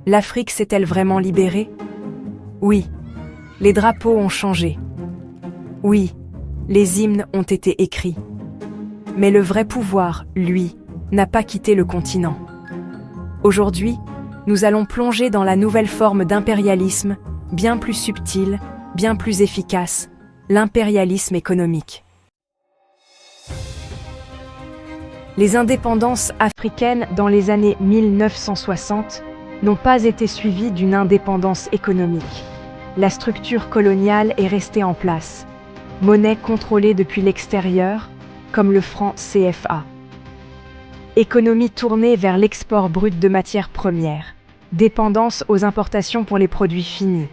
L'Afrique s'est-elle vraiment libérée? Oui, les drapeaux ont changé. Oui, les hymnes ont été écrits. Mais le vrai pouvoir, lui, n'a pas quitté le continent. Aujourd'hui, nous allons plonger dans la nouvelle forme d'impérialisme, bien plus subtile, bien plus efficace, l'impérialisme économique. Les indépendances africaines dans les années 1960 n'ont pas été suivies d'une indépendance économique. La structure coloniale est restée en place. Monnaie contrôlée depuis l'extérieur, comme le franc CFA. Économie tournée vers l'export brut de matières premières. Dépendance aux importations pour les produits finis.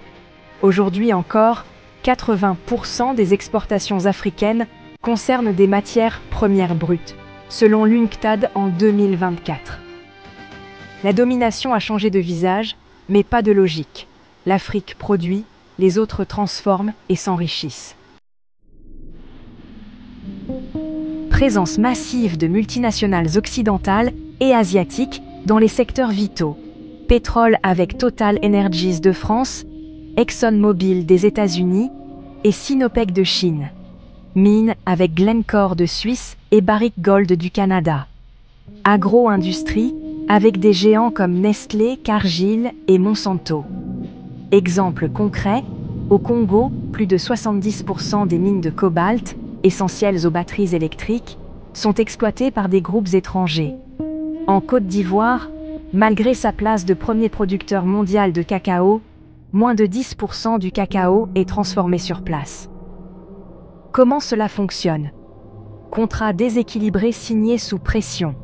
Aujourd'hui encore, 80% des exportations africaines concernent des matières premières brutes, selon l'UNCTAD en 2024. La domination a changé de visage, mais pas de logique. L'Afrique produit, les autres transforment et s'enrichissent. Présence massive de multinationales occidentales et asiatiques dans les secteurs vitaux. Pétrole avec Total Energies de France, ExxonMobil des États-Unis et Sinopec de Chine. Mines avec Glencore de Suisse et Barrick Gold du Canada. Agro-industrie avec des géants comme Nestlé, Cargill et Monsanto. Exemple concret, au Congo, plus de 70% des mines de cobalt, essentielles aux batteries électriques, sont exploitées par des groupes étrangers. En Côte d'Ivoire, malgré sa place de premier producteur mondial de cacao, moins de 10% du cacao est transformé sur place. Comment cela fonctionne? Contrats déséquilibrés signés sous pression.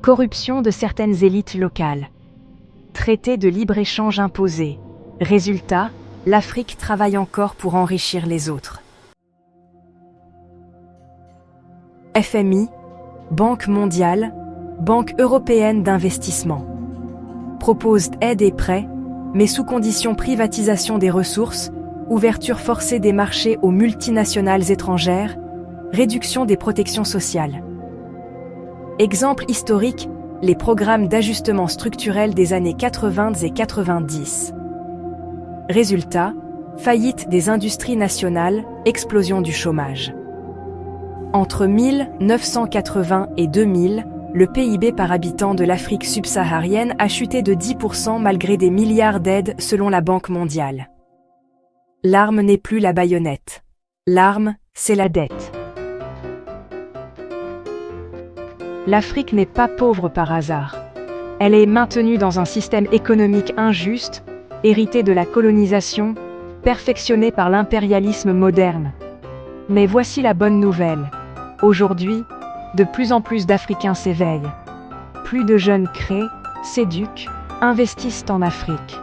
Corruption de certaines élites locales. Traités de libre-échange imposés. Résultat, l'Afrique travaille encore pour enrichir les autres. FMI, Banque mondiale, Banque européenne d'investissement. Proposent aide et prêts, mais sous condition privatisation des ressources, ouverture forcée des marchés aux multinationales étrangères, réduction des protections sociales. Exemple historique, les programmes d'ajustement structurel des années 80 et 90. Résultat, faillite des industries nationales, explosion du chômage. Entre 1980 et 2000, le PIB par habitant de l'Afrique subsaharienne a chuté de 10% malgré des milliards d'aides selon la Banque mondiale. L'arme n'est plus la baïonnette. L'arme, c'est la dette. L'Afrique n'est pas pauvre par hasard. Elle est maintenue dans un système économique injuste, hérité de la colonisation, perfectionné par l'impérialisme moderne. Mais voici la bonne nouvelle. Aujourd'hui, de plus en plus d'Africains s'éveillent. Plus de jeunes créent, s'éduquent, investissent en Afrique.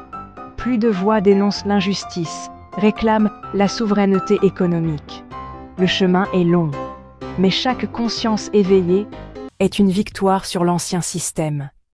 Plus de voix dénoncent l'injustice, réclament la souveraineté économique. Le chemin est long, mais chaque conscience éveillée est une victoire sur l'ancien système.